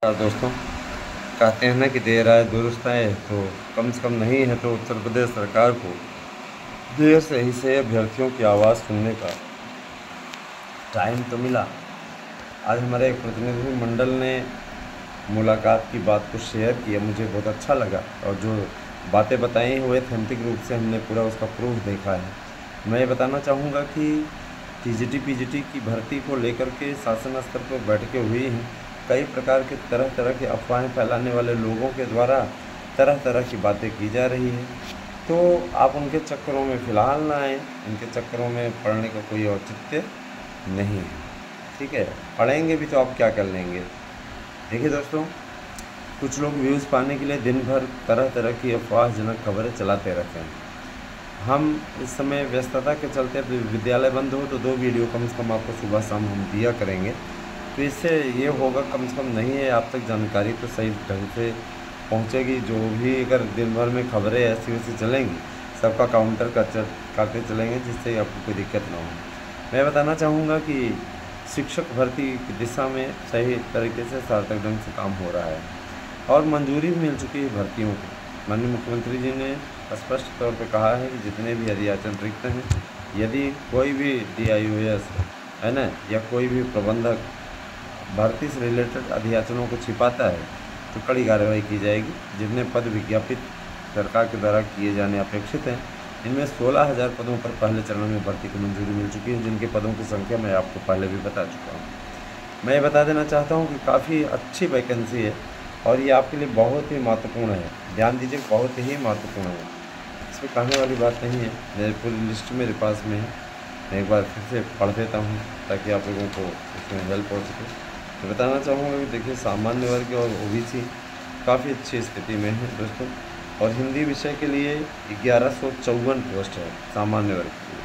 दोस्तों, कहते हैं ना कि देर आए दुरुस्त आए, तो कम से कम नहीं है तो उत्तर प्रदेश सरकार को देर से ही से अभ्यर्थियों की आवाज़ सुनने का टाइम तो मिला। आज हमारे एक प्रतिनिधि मंडल ने मुलाकात की बात को शेयर किया, मुझे बहुत अच्छा लगा और जो बातें बताई हुए ऑथेंटिक रूप से हमने पूरा उसका प्रूफ देखा है। मैं ये बताना चाहूँगा कि टीजीटी पीजीटी की भर्ती को लेकर के शासन स्तर पर बैठकें हुई हैं। कई प्रकार के तरह तरह की अफवाहें फैलाने वाले लोगों के द्वारा तरह तरह की बातें की जा रही हैं, तो आप उनके चक्करों में फ़िलहाल ना आएँ। इनके चक्करों में पड़ने का कोई औचित्य नहीं है, ठीक है। पढ़ेंगे भी तो आप क्या कर लेंगे। देखिए दोस्तों, कुछ लोग व्यूज़ पाने के लिए दिन भर तरह तरह की अफवाहजनक खबरें चलाते रहते हैं। हम इस समय व्यस्तता के चलते विद्यालय बंद हो तो 2 वीडियो कम से कम आपको सुबह शाम हम दिया करेंगे, तो इससे ये होगा कम से कम नहीं है आप तक जानकारी तो सही ढंग से पहुंचेगी। जो भी अगर दिन भर में खबरें ऐसी वैसी चलेंगी, सबका काउंटर करते चलेंगे, जिससे आपको कोई दिक्कत ना हो। मैं बताना चाहूँगा कि शिक्षक भर्ती की दिशा में सही तरीके से सार्थक ढंग से काम हो रहा है और मंजूरी भी मिल चुकी है भर्तियों को। माननीय मुख्यमंत्री जी ने स्पष्ट तौर पर कहा है कि जितने भी अधियाचन रिक्त हैं, यदि कोई भी DIOS है ना, या कोई भी प्रबंधक भर्ती से रिलेटेड अधियाचनों को छिपाता है तो कड़ी कार्रवाई की जाएगी। जितने पद विज्ञापित सरकार के द्वारा किए जाने अपेक्षित हैं, इनमें 16,000 पदों पर पहले चरण में भर्ती की मंजूरी मिल चुकी है, जिनके पदों की संख्या मैं आपको पहले भी बता चुका हूँ। मैं ये बता देना चाहता हूँ कि काफ़ी अच्छी वैकेंसी है और ये आपके लिए बहुत ही महत्वपूर्ण है। ध्यान दीजिए, बहुत ही महत्वपूर्ण है, इसमें कहने वाली बात नहीं है। मेरे पूरी लिस्ट मेरे पास में है, मैं एक बार फिर से पढ़ देता हूँ ताकि आप लोगों को इसमें हेल्प हो सके। तो बताना चाहूँगा कि देखिए, सामान्य वर्ग और OBC काफ़ी अच्छी स्थिति में है दोस्तों। और हिंदी विषय के लिए 1154 पोस्ट है सामान्य वर्ग के लिए,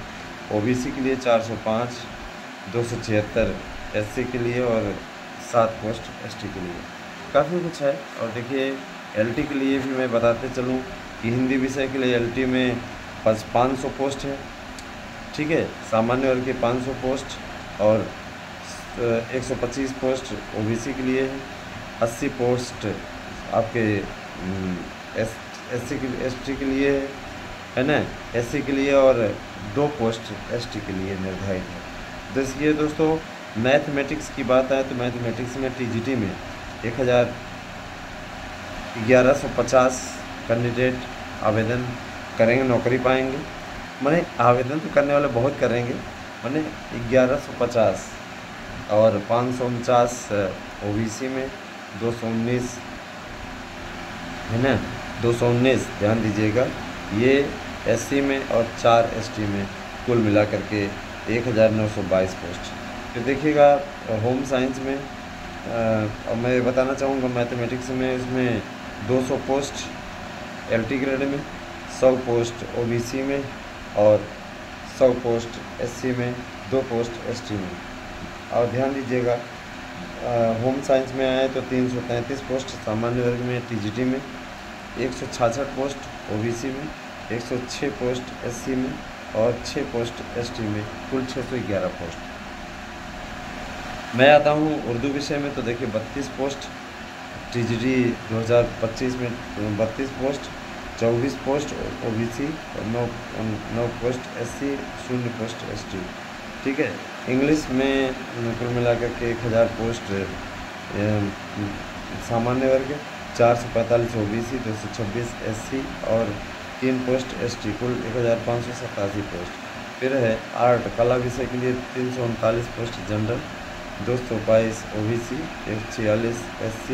OBC के लिए 405, 276 SC के लिए और 7 पोस्ट ST के लिए, काफ़ी कुछ है। और देखिए, LT के लिए भी मैं बताते चलूँ कि हिंदी विषय के लिए LT में 500 पोस्ट है, ठीक है। सामान्य वर्ग के 500 पोस्ट और 125 पोस्ट OBC के लिए है, 80 पोस्ट आपके SC के ST के लिए है ना, SC के लिए, और 2 पोस्ट ST के लिए निर्धारित है। देखिए दोस्तों, मैथमेटिक्स की बात आए तो मैथमेटिक्स में TGT में 1150 कैंडिडेट आवेदन करेंगे, नौकरी पाएंगे। माने आवेदन तो करने वाले बहुत करेंगे, माने 1150 और 549 OBC में, 219 है ना, 219 ध्यान दीजिएगा, ये SC में और 4 ST में, कुल मिला करके 1922 पोस्ट। तो देखिएगा, होम साइंस में और मैं बताना चाहूँगा मैथमेटिक्स में इसमें 200 पोस्ट LT ग्रेड में, 100 पोस्ट OBC में और 100 पोस्ट SC में, 2 पोस्ट ST में। और ध्यान दीजिएगा, होम साइंस में आए तो 333 पोस्ट सामान्य वर्ग में TGT में, 166 पोस्ट OBC में, 106 पोस्ट SC में और 6 पोस्ट ST में, कुल 611 पोस्ट। मैं आता हूँ उर्दू विषय में, तो देखिए 32 पोस्ट TGT 2025 में, 32 पोस्ट, 24 पोस्ट OBC और 9 पोस्ट SC, 0 पोस्ट ST, ठीक है। इंग्लिश में कुल मिलाकर के 1000 पोस्ट सामान्य वर्ग, 445 OBC, 226 SC और 3 पोस्ट ST, कुल 1587 पोस्ट। फिर है आर्ट कला विषय के लिए 339 post general, 222 OBC, 146 SC,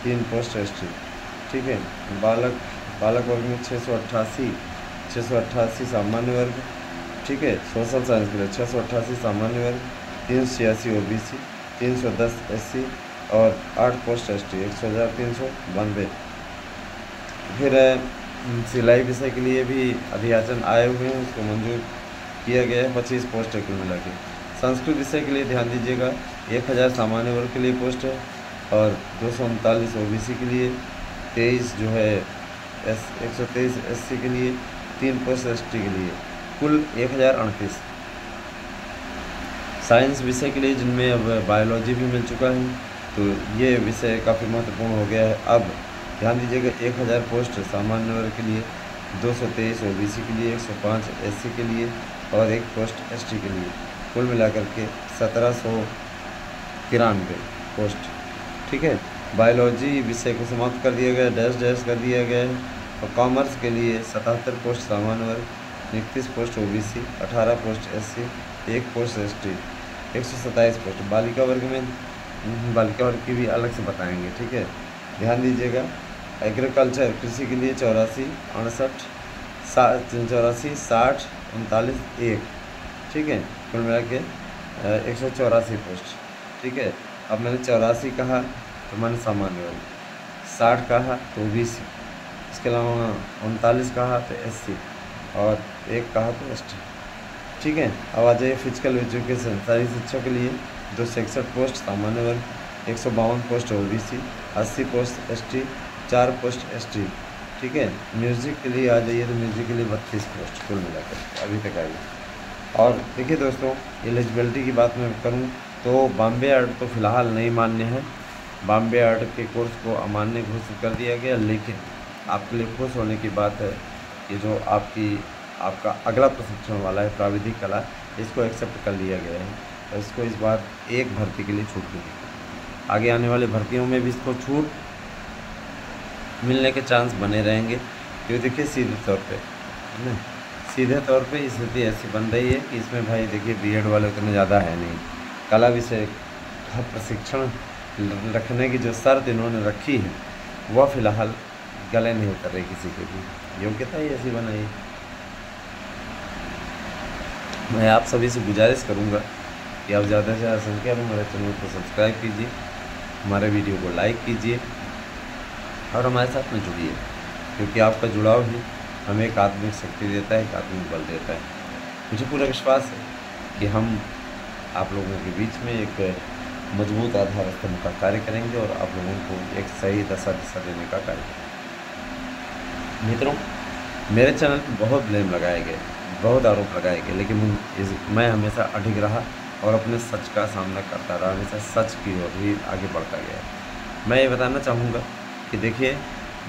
3 post ST, ठीक है। बालक वर्ग में 688 सामान्य वर्ग, ठीक है। सोशल साइंस के लिए 688 सामान्य वर्ग, 386 OBC, 310 SC और 8 पोस्ट ST, 100,392। फिर सिलाई विषय के लिए भी अधियाचन आए हुए हैं, उसको मंजूर किया गया है, 25 पोस्ट है कुल मिला के। संस्कृत विषय के लिए ध्यान दीजिएगा, 1000 सामान्य वर्ग के लिए पोस्ट है और 239 OBC के लिए, 23 जो है 123 SC के लिए, 3 पोस्ट ST के लिए, कुल 1038। साइंस विषय के लिए जिनमें अब बायोलॉजी भी मिल चुका है तो ये विषय काफ़ी महत्वपूर्ण हो गया है। अब ध्यान दीजिएगा, 1000 पोस्ट सामान्य वर्ग के लिए, 223 ओबीसी के लिए, 105 एससी के लिए और 1 पोस्ट एसटी के लिए, कुल मिलाकर के 1793 पोस्ट। ठीक है। बायोलॉजी विषय को समाप्त कर दिया गया, डैश डैश कर दिया गया है। और कॉमर्स के लिए 77 पोस्ट सामान्य वर्ग, 31 post OBC, 18 post SC, 1 post ST, 127 post. बालिका वर्ग में बालिका वर्ग की भी अलग से बताएंगे। ठीक है, ध्यान दीजिएगा। एग्रीकल्चर कृषि के लिए 84, 68, 84, 60, 39, 1। ठीक है, कुल मिला के 184 पोस्ट। ठीक है। अब मैंने 84 कहा तो मैंने सामान्य वर्ग, 60 कहा तो ओबीसी, इसके अलावा 39 कहा तो एससी और 1 कहा तो एसटी। ठीक है। अब आ जाइए फिजिकल एजुकेशन, शारीरिक शिक्षा के लिए 261 पोस्ट सामान्य वर्ग, 152 post OBC, 80 post ST, 4 post ST. ठीक है। म्यूज़िक के लिए आ जाइए तो म्यूज़िक के लिए 32 पोस्ट कुल मिलाकर अभी तक आई। और देखिए दोस्तों, एलिजिबिलिटी की बात मैं करूं तो बॉम्बे आर्ट तो फ़िलहाल नहीं मान्य है। बॉम्बे आर्ट के कोर्स को अमान्य घोषित कर दिया गया, लेकिन आपके लिए खुश होने की बात है कि जो आपका अगला प्रशिक्षण वाला है प्राविधिक कला, इसको एक्सेप्ट कर लिया गया है और इसको इस बार एक भर्ती के लिए छूट मिली। आगे आने वाले भर्तियों में भी इसको छूट मिलने के चांस बने रहेंगे। क्योंकि देखिए सीधे तौर पे है ना, सीधे तौर पे स्थिति ऐसी बन रही है कि इसमें भाई देखिए बीएड वाले उतने ज़्यादा है नहीं। कला विषय का प्रशिक्षण रखने की जो शर्त इन्होंने रखी है वह फ़िलहाल गले नहीं उतर रही किसी के भी, योग्यता ही ऐसी बनाई। मैं आप सभी से गुजारिश करूंगा कि आप ज़्यादा से ज़्यादा संख्या में हमारे चैनल को सब्सक्राइब कीजिए, हमारे वीडियो को लाइक कीजिए और हमारे साथ में जुड़िए, क्योंकि आपका जुड़ाव ही हमें एक आत्मिक शक्ति देता है, एक आत्मिक बल देता है। मुझे पूरा विश्वास है कि हम आप लोगों के बीच में एक मजबूत आधार स्तंभ का कार्य करेंगे और आप लोगों को एक सही दिशा देने का कार्य करेंगे। मित्रों, मेरे चैनल पर बहुत ब्लेम लगाए गए, बहुत आरोप लगाए गए, लेकिन मैं हमेशा अडिग रहा और अपने सच का सामना करता रहा, हमेशा सच की ओर ही आगे बढ़ता गया। मैं ये बताना चाहूँगा कि देखिए,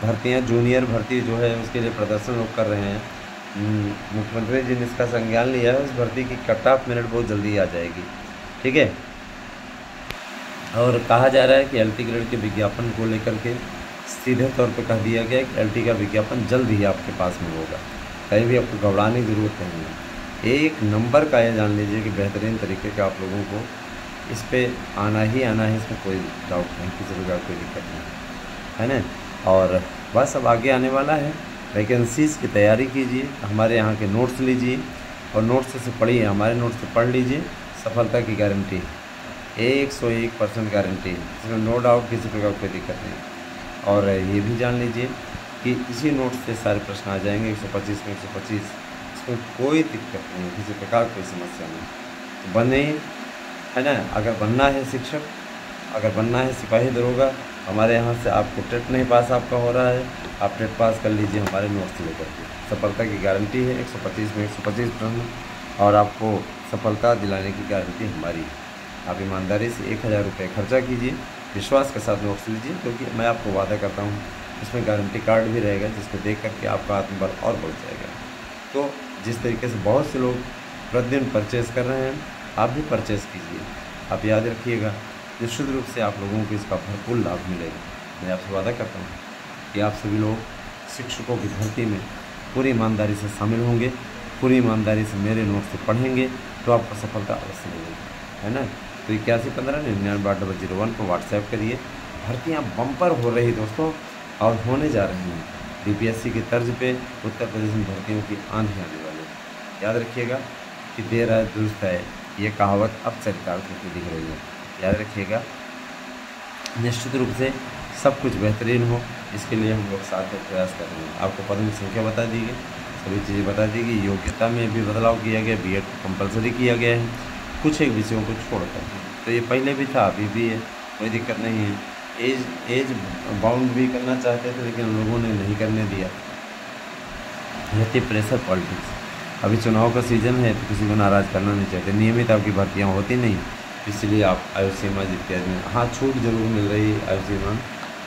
भर्तियाँ जूनियर भर्ती जो है उसके लिए प्रदर्शन लोग कर रहे हैं। मुख्यमंत्री जी ने इसका संज्ञान लिया है, उस भर्ती की कट ऑफ मेरिट बहुत जल्दी आ जाएगी। ठीक है। और कहा जा रहा है कि एलटी ग्रेड के विज्ञापन को लेकर के सीधे तौर पे कह दिया गया कि एलटी का विज्ञापन जल्द ही आपके पास में होगा, कहीं भी आपको घबराने की ज़रूरत नहीं है। एक नंबर का ये जान लीजिए कि बेहतरीन तरीके का आप लोगों को इस पर आना ही आना है, इसमें कोई डाउट नहीं, किसी प्रकार कोई दिक्कत नहीं है ना। और बस अब आगे आने वाला है, वैकेंसीज़ की तैयारी कीजिए, हमारे यहाँ के नोट्स लीजिए और नोट्स से पढ़िए, हमारे नोट्स से पढ़ लीजिए, सफलता की गारंटी है, 101% गारंटी है, इसमें नो डाउट किसी प्रकार कोई दिक्कत नहीं। और ये भी जान लीजिए कि इसी नोट से सारे प्रश्न आ जाएंगे, 125 में 125, इसमें कोई दिक्कत नहीं, किसी प्रकार कोई समस्या नहीं। तो बने, है ना। अगर बनना है शिक्षक, अगर बनना है सिपाही दरोगा, हमारे यहाँ से आपको टेट नहीं पास आपका हो रहा है, आप टेट पास कर लीजिए हमारे नोट्स लेकर के, सफलता की गारंटी है, 125 में 125 प्रश्न और आपको सफलता दिलाने की गारंटी हमारी। आप ईमानदारी से 1000 रुपये खर्चा कीजिए, विश्वास के साथ नोट्स लीजिए, क्योंकि मैं आपको वादा करता हूँ इसमें गारंटी कार्ड भी रहेगा, जिसको देख करके आपका आत्मबल और बढ़ जाएगा। तो जिस तरीके से बहुत से लोग प्रतिदिन परचेज़ कर रहे हैं, आप भी परचेज़ कीजिए। आप याद रखिएगा, निश्चित रूप से आप लोगों को इसका भरपूर लाभ मिलेगा। मैं आपसे वादा करता हूँ कि आप सभी लोग शिक्षकों की भर्ती में पूरी ईमानदारी से शामिल होंगे, पूरी ईमानदारी से मेरे नोट से पढ़ेंगे तो आपको सफलता अवश्य मिलेगी, है ना। तो 8115998001 पर व्हाट्सएप करिए। भर्तियाँ बम्पर हो रही दोस्तों और होने जा रही हैं। बीपीएससी की तर्ज पे उत्तर प्रदेश में भर्तियों की आंधी आने वाली है। याद रखिएगा कि देर आए दुरुस्त है, ये कहावत अब चरितार्थ होती दिख रही है। याद रखिएगा, निश्चित रूप से सब कुछ बेहतरीन हो, इसके लिए हम लोग साथ में प्रयास कर रहे हैं। आपको पदों की संख्या बता दी गई, सभी चीज़ें बता दी गई, योग्यता में भी बदलाव किया गया, बीएड को कंपलसरी किया गया है, कुछ एक विषयों को छोड़कर। तो ये पहले भी था, अभी भी है, कोई दिक्कत नहीं है। एज बाउंड भी करना चाहते थे, लेकिन लोगों ने नहीं करने दिया। यह थी प्रेशर पॉलिटिक्स। अभी चुनाव का सीज़न है तो किसी को नाराज़ करना नहीं चाहते। नियमित आपकी भर्तियाँ होती नहीं, इसलिए आप आयु सीमा इत्यादि में हाँ छूट जरूर मिल रही है आयु सीमा में,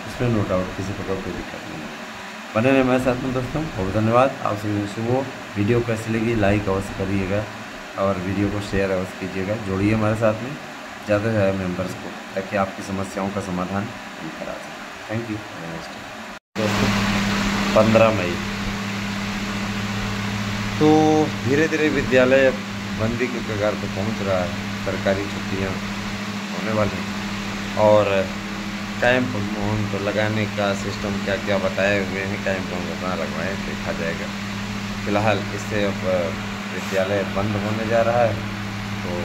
इसमें नो डाउट किसी प्रकार कोई दिक्कत नहीं है। बने रहे हमारे साथ में दोस्तों, बहुत धन्यवाद। आप सभी शुभ। वीडियो कैसी लगी लाइक अवश्य करिएगा और वीडियो को शेयर अवश्य कीजिएगा। जोड़िए हमारे साथ में ज़्यादा से ज़्यादा मेम्बर्स को, ताकि आपकी समस्याओं का समाधान हम करा सकें। थैंक यू दोस्तों। 15 मई तो धीरे धीरे विद्यालय बंदी के कगार पर पहुंच रहा है, सरकारी छुट्टियां होने वाली हैं और कैंप तो लगाने का सिस्टम क्या क्या बताए हुए हैं, कैंप हम अपना लगवाएँ देखा जाएगा। फ़िलहाल इससे अब विद्यालय बंद होने जा रहा है तो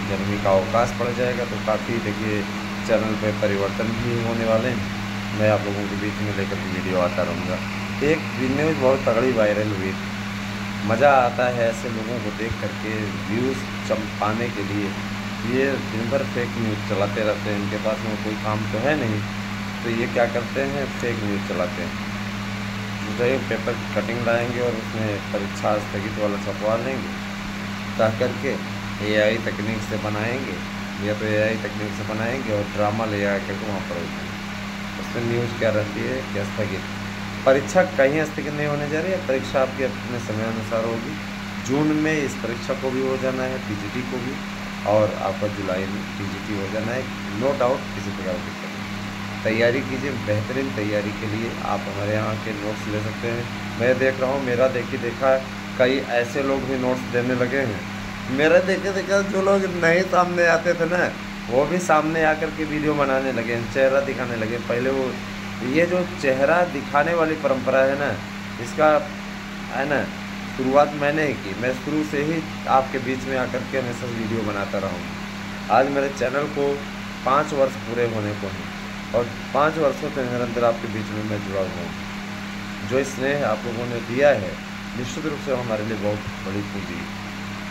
गर्मी का अवकाश पड़ जाएगा, तो काफ़ी देखिए चैनल पे परिवर्तन भी होने वाले हैं। मैं आप लोगों के बीच में लेकर के वीडियो आता रहूँगा। एक न्यूज़ बहुत तगड़ी वायरल हुई, मज़ा आता है ऐसे लोगों को देख करके व्यूज़ पाने के लिए। ये दिन भर फेक न्यूज़ चलाते रहते हैं, इनके पास में कोई काम तो है नहीं, तो ये क्या करते हैं फेक न्यूज़ चलाते हैं। मुझे पेपर की कटिंग लाएंगे और उसमें परीक्षा स्थगित वाला छपवा लेंगे, कह करके AI तकनीक से बनाएंगे, या तो AI तकनीक से बनाएंगे और ड्रामा ले आ करके वहाँ पर होते हैं। उसमें न्यूज़ क्या रहती है कि स्थगित, परीक्षा कहीं स्थगित नहीं होने जा रही है, परीक्षा आपके अपने समय अनुसार होगी। जून में इस परीक्षा को भी हो जाना है, TGT को भी, और आपका जुलाई में TGT हो जाना है। नो डाउट किसी प्रकार की दिक्कत नहीं। तैयारी कीजिए, बेहतरीन तैयारी के लिए आप हमारे यहाँ के नोट्स ले सकते हैं। मैं देख रहा हूँ, मेरा देखा कई ऐसे लोग भी नोट्स देने लगे हैं। मेरा देखा जो लोग नहीं सामने आते थे ना, वो भी सामने आकर के वीडियो बनाने लगे हैं, चेहरा दिखाने लगे। पहले वो ये जो चेहरा दिखाने वाली परंपरा है ना, इसका है ना शुरुआत मैंने ही की। मैं शुरू से ही आपके बीच में आकर के हमेशा वीडियो बनाता रहा हूँ। आज मेरे चैनल को 5 वर्ष पूरे होने को हैं और 5 वर्षों से निरंतर आपके बीच में मैं जुड़ा हुआ हूँ। जो स्नेह आप लोगों ने दिया है निश्चित रूप से हमारे लिए बहुत बड़ी पूंजी है।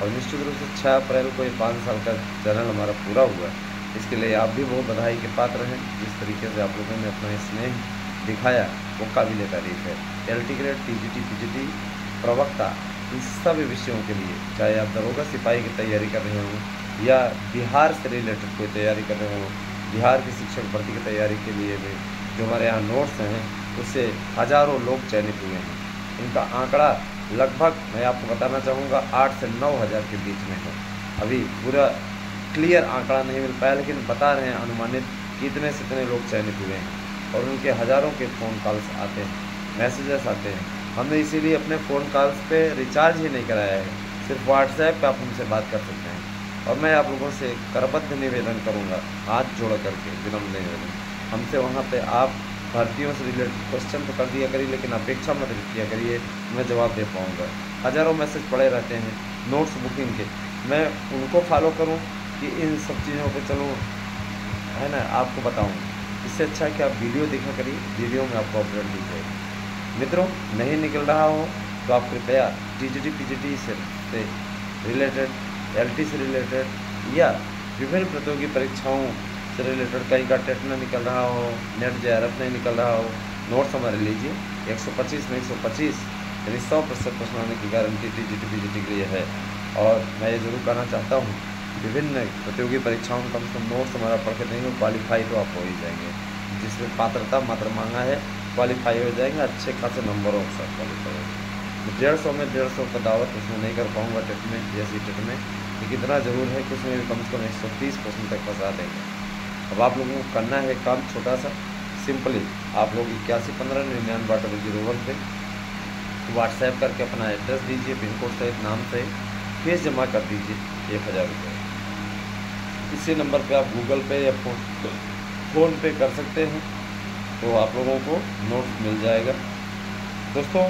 और निश्चित रूप से 6 अप्रैल को ये 5 साल का चैनल हमारा पूरा हुआ है, इसके लिए आप भी बहुत बधाई के पात्र हैं। जिस तरीके से आप लोगों ने अपना स्नेह दिखाया वो काबिल तारीफ है। LT ग्रेड, TGT, PGT, प्रवक्ता, इन सभी विषयों के लिए, चाहे आप दरोगा सिपाही की तैयारी कर रहे हों या बिहार से रिलेटेड कोई तैयारी कर रहे हों, बिहार की शिक्षक भर्ती की तैयारी के लिए भी जो हमारे यहाँ नोट्स हैं उससे हज़ारों लोग चयनित हुए हैं। इनका आंकड़ा लगभग मैं आपको बताना चाहूँगा 8 से 9 हज़ार के बीच में है। अभी पूरा क्लियर आंकड़ा नहीं मिल पाया, लेकिन बता रहे हैं अनुमानित कितने से इतने लोग चयनित हुए हैं और उनके हज़ारों के फ़ोन कॉल्स आते हैं, मैसेजेस आते हैं। हमने इसीलिए अपने फ़ोन कॉल्स पे रिचार्ज ही नहीं कराया है, सिर्फ व्हाट्सएप पे आप हमसे बात कर सकते हैं। और मैं आप लोगों से करबद्ध निवेदन करूँगा, हाथ जोड़ करके विनम्र निवेदन, हमसे वहाँ पे आप भर्तियों से रिलेटेड क्वेश्चन तो कर दिया करिए, लेकिन अपेक्षा मत किया करिए मैं जवाब दे पाऊँगा। हज़ारों मैसेज पड़े रहते हैं नोट्स बुकिंग के, मैं उनको फॉलो करूँ कि इन सब चीज़ों पे चलूँ, है ना, आपको बताऊँ। इससे अच्छा है कि आप वीडियो देखा करिए, वीडियो में आपको अपडेट दी जाएगी। मित्रों, नहीं निकल रहा हो तो आप कृपया TGT, PGT से रिलेटेड, LT से रिलेटेड या विभिन्न प्रतियोगी परीक्षाओं से रिलेटेड, कहीं का टेट न निकल रहा हो, नेट JRF नहीं निकल रहा हो, नोट्स हमारे लीजिए। 125 में 125 यानी 100% प्रश्न आने की गारंटी TGT, PGT के लिए है। और मैं ये जरूर कहना चाहता हूँ, विभिन्न प्रतियोगी परीक्षाओं में कम से कम नोट्स हमारा पढ़ के नहीं हो, क्वालिफाई तो आप हो ही जाएंगे। जिसमें पात्रता मात्र मांगा है, क्वालिफाई हो जाएंगे, अच्छे खासे नंबरों के साथ क्वालिफाई हो जाएंगे। 150 में 150 का दावत उसमें नहीं कर पाऊँगा टेट में, जैसी टेट में, लेकिन इतना ज़रूर है कि उसमें भी कम से कम 130% तक फंसा देंगे। अब आप लोगों को करना है काम छोटा सा, सिंपली आप लोग 811599 पे व्हाट्सएप करके अपना एड्रेस दीजिए, पिन कोड सहित नाम सहित, फीस जमा कर दीजिए 1000 रुपये। इसी नंबर पे आप गूगल पे या फ़ोन पे कर सकते हैं, तो आप लोगों को नोट्स मिल जाएगा। दोस्तों,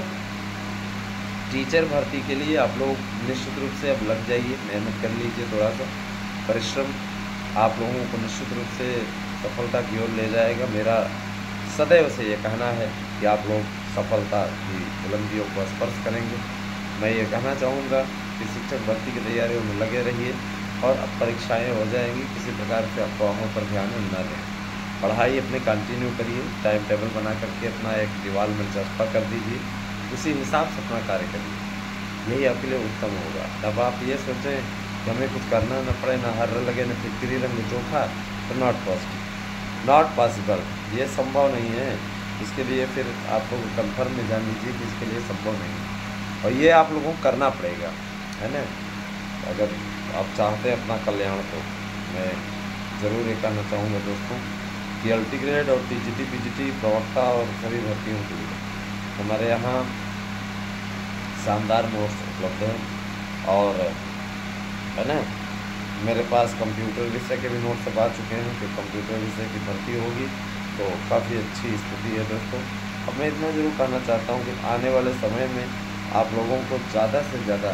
टीचर भर्ती के लिए आप लोग निश्चित रूप से अब लग जाइए, मेहनत कर लीजिए, थोड़ा सा परिश्रम आप लोगों को निश्चित रूप से सफलता की ओर ले जाएगा। मेरा सदैव से ये कहना है कि आप लोग सफलता की बुलंदियों को स्पर्श करेंगे। मैं ये कहना चाहूँगा कि शिक्षक भर्ती की तैयारियों में लगे रहिए और अब परीक्षाएँ हो जाएंगी, किसी प्रकार से अफवाहों पर ध्यान न दें। पढ़ाई अपने कंटिन्यू करिए, टाइम टेबल बना करके अपना एक दीवार में चस्पा कर दीजिए, उसी हिसाब से अपना कार्य करिए, यही आपके लिए उत्तम होगा। अब आप ये सोचें कि हमें कुछ करना न पड़े, ना हर लगे, न फिक्री रंग चोखा, तो नॉट पॉसिबल, नॉट पॉसिबल, ये संभव नहीं है। इसके लिए फिर आप लोग कन्फर्म में जान लीजिए कि इसके लिए संभव नहीं है, और ये आप लोगों को करना पड़ेगा, है ना। अगर आप चाहते हैं अपना कल्याण, तो मैं ज़रूर ये कहना चाहूँगा दोस्तों कि अल्टीग्रेड और टीजीटी पीजीटी प्रवक्ता और सभी भर्तियों के लिए हमारे यहाँ शानदार नोट्स उपलब्ध हैं, और है ना, मेरे पास कंप्यूटर विषय के भी नोट्स अब आ चुके हैं कि कंप्यूटर विषय की भर्ती होगी तो काफ़ी अच्छी स्थिति है दोस्तों। अब मैं इतना ज़रूर कहना चाहता हूँ कि आने वाले समय में आप लोगों को ज़्यादा से ज़्यादा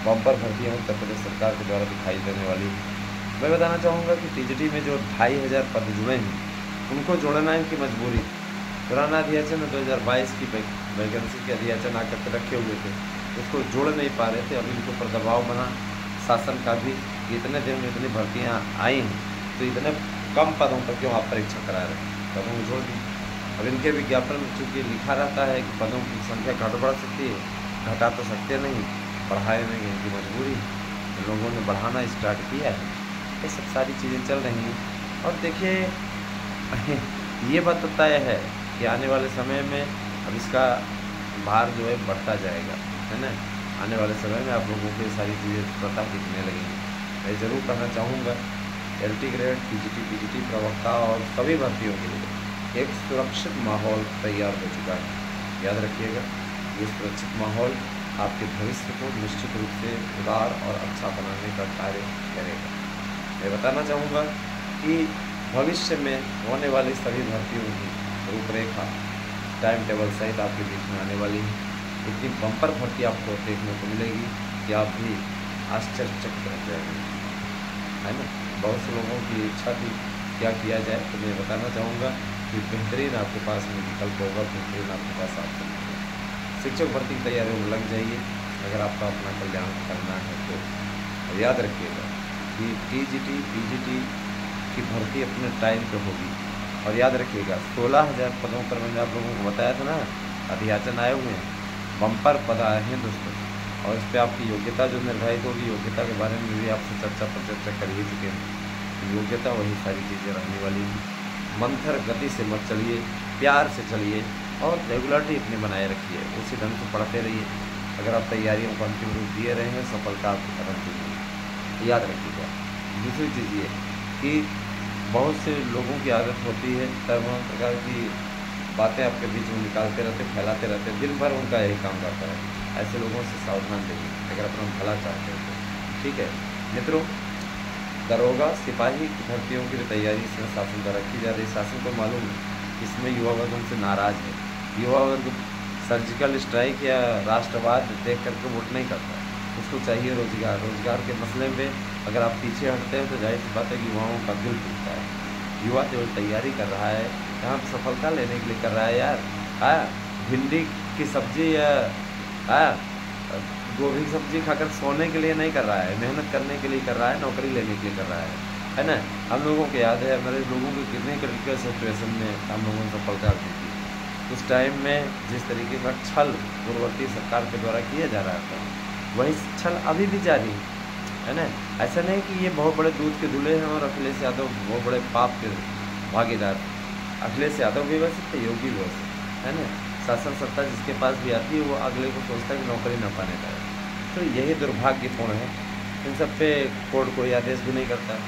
बम्पर भर्तियाँ उत्तर प्रदेश सरकार के द्वारा दिखाई देने वाली हैं। मैं बताना चाहूँगा कि टीजीटी में जो 2500 पद जुड़े हैं उनको जोड़ना इनकी मजबूरी। पुराना अध्याचन 2022 की वैकेंसी के अध्याचन आकर के रखे हुए थे, उसको जोड़ नहीं पा रहे थे। अब इनके ऊपर दबाव बना शासन का भी कि इतने दिन में इतनी भर्तियाँ आई हैं तो इतने कम पदों पर क्यों आप परीक्षा करा रहे हैं, पदों को जोड़ दी। अब इनके विज्ञापन में चूँकि लिखा रहता है कि पदों की संख्या घट बढ़ सकती है, घटा तो सकते नहीं, बढ़ाए नहीं, इनकी मजबूरी, लोगों ने बढ़ाना स्टार्ट किया है। ये सब सारी चीज़ें चल रही हैं, और देखिए ये बात तो तय है कि आने वाले समय में अब इसका भार जो है बढ़ता जाएगा, है ना। आने वाले समय में आप लोगों को ये सारी चीज़ें पता दिखने लगेंगी। मैं ज़रूर कहना चाहूँगा एलटी ग्रेड, टीजीटी पीजीटी प्रवक्ता और सभी भर्तियों के लिए एक सुरक्षित माहौल तैयार हो चुका है। याद रखिएगा, ये सुरक्षित माहौल आपके भविष्य को निश्चित रूप से उदार और अच्छा बनाने का कार्य करेगा। मैं बताना चाहूँगा कि भविष्य में होने वाली सभी भर्तियों की रूपरेखा टाइम टेबल सहित आपके बीच में आने वाली है। इतनी बम्पर भर्ती आपको देखने को मिलेगी कि आप भी आश्चर्यचकित रह जाएंगे, है ना। बहुत से लोगों की इच्छा थी क्या किया जाए, तो मैं बताना चाहूँगा कि बेहतरीन आपके पास में विकल्प होगा, बेहतरीन आपके पास ऑप्शन होगा। शिक्षक भर्ती की तैयारियों में लग जाइए अगर आपका अपना कल्याण करना है तो। और याद रखिएगा कि टीजीटी पीजीटी की भर्ती अपने टाइम पे होगी। और याद रखिएगा 16,000 पदों पर मैंने आप लोगों को बताया था ना, अध्याचन आए हुए हैं, बम्पर पद आए हैं दोस्तों, और इस पर आपकी योग्यता जो निर्धारित होगी, योग्यता के बारे में भी आपसे चर्चा कर ही चुके हैं। योग्यता वही सारी चीज़ें रहने वाली हैं। मंथर गति से मत चलिए, प्यार से चलिए और रेगुलरिटी अपनी बनाए रखिए, उसी ढंग से पढ़ते रहिए। अगर आप तैयारियों को अंतिम रूप दिए रहे हैं, सफलता आपकी कदम चुनिए। याद रखिएगा। दूसरी चीज़ ये कि बहुत से लोगों की आदत होती है तमाम प्रकार की बातें आपके बीच में निकालते रहते, फैलाते रहते, दिन भर उनका यही काम करता है। ऐसे लोगों से सावधान रहिए अगर अपना भला चाहते हैं तो, ठीक है मित्रों। दरोगा सिपाही की भर्तियों की तैयारी इसमें शासन द्वारा की जा रही। शासन को मालूम है इसमें युवा वर्ग उनसे नाराज़ है। युवा वर्ग सर्जिकल स्ट्राइक या राष्ट्रवाद देख करके वोट नहीं करता, उसको चाहिए रोजगार। रोजगार के मसले में अगर आप पीछे हटते हैं तो जाहिर सी बात है कि युवाओं का दिल टूटता है। युवा केवल तैयारी कर रहा है, यहाँ सफलता लेने के लिए कर रहा है यार। हाँ, भिंडी की सब्जी या गोभी की सब्जी खाकर सोने के लिए नहीं कर रहा है, मेहनत करने के लिए कर रहा है, नौकरी लेने के लिए कर रहा है ना। हम लोगों को याद है हमारे लोगों के कितने क्रिटिकल सिचुएशन में हम लोगों ने सफलता दी थी। उस टाइम में जिस तरीके का छल पूर्ववर्ती सरकार के द्वारा किया जा रहा था, वही छल अभी भी जारी है ना। ऐसा नहीं कि ये बहुत बड़े दूध के दूल्हे हैं और अखिलेश यादव बहुत बड़े पाप के भागीदार। अखिलेश यादव भी वैसे थे, योगी भी वैसे, है ना। शासन सत्ता जिसके पास भी आती है वो अगले को सोचता है कि नौकरी ना पाने पाए, तो यही दुर्भाग्यपूर्ण है। इन सब पे कोर्ट कोई आदेश भी नहीं करता।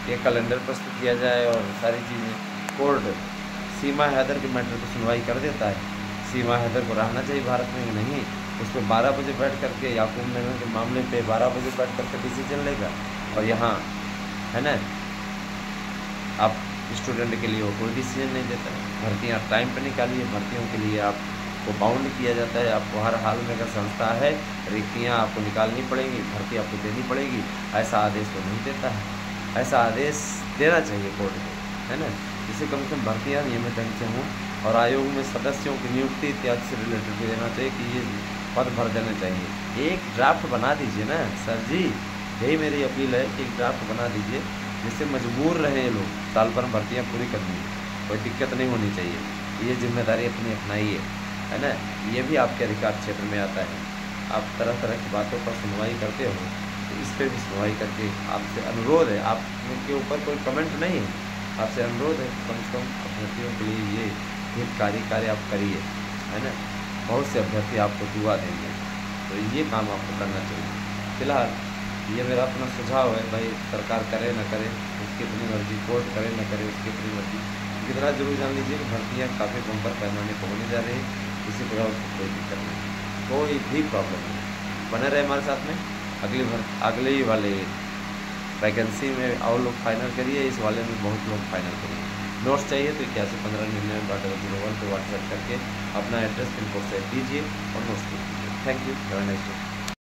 ये कैलेंडर प्रस्तुत किया जाए और सारी चीज़ें, कोर्ट सीमा हैदर के मैटर पर सुनवाई कर देता है। सीमा हैदर को रहना चाहिए भारत में, नहीं उस पर 12 बजे बैठ करके याकूब नगर के मामले पे 12 बजे बैठ करके डिसीजन लेगा, और यहाँ है ना आप स्टूडेंट के लिए वो कोई डिसीजन नहीं देता है। भर्तियाँ टाइम पे निकालिए, भर्तियों के लिए आपको बाउंड किया जाता है। आपको हर हाल में अगर संस्था है, रिक्तियाँ आपको निकालनी पड़ेंगी, भर्ती आपको देनी पड़ेगी। ऐसा आदेश तो नहीं देता है, ऐसा आदेश देना चाहिए कोर्ट को, है ना, जिससे कम से कम भर्तियाँ नियमित ढंग से हों। और आयोग में सदस्यों की नियुक्ति इत्यादि से रिलेटेड भी देना चाहिए कि ये पद भर देने चाहिए। एक ड्राफ्ट बना दीजिए ना सर जी, यही मेरी अपील है कि एक ड्राफ्ट बना दीजिए जिससे मजबूर रहे लोग साल भर भर्तियाँ पूरी करनी है, कोई दिक्कत नहीं होनी चाहिए। ये जिम्मेदारी अपनी अपनाइए, है ना। ये भी आपके अधिकार क्षेत्र में आता है। आप तरह तरह की बातों पर सुनवाई करते हो, तो इस पर भी सुनवाई करके आपसे अनुरोध है, आपके ऊपर कोई कमेंट नहीं है, आपसे अनुरोध है कम से कम अभ्यर्थियों के लिए ये हितकारी कार्य आप करिए, है ना। बहुत से अभ्यर्थी आपको दुआ देंगे, तो ये काम आपको करना चाहिए। फिलहाल ये मेरा अपना सुझाव है भाई, सरकार करे ना करे उसकी अपनी मर्जी, कोर्ट करे ना करे उसकी अपनी मर्जी। इतना जरूर जान लीजिए कि भर्तियाँ काफ़ी बम्पर पैमाने पर होने जा रही हैं, इसी प्रकार उसको कोई दिक्कत नहीं, कोई भी प्रॉब्लम नहीं। बने रहे हमारे साथ में, अगले ही वाले वैकेंसी में और लोग फाइनल करिए, इस वाले में बहुत लोग फाइनल करिए। नोट्स चाहिए तो 811599.001 पर व्हाट्सएप करके अपना एड्रेस पिन कोड सेट दीजिए और नोट्स कीजिए। Thank you, have a nice day.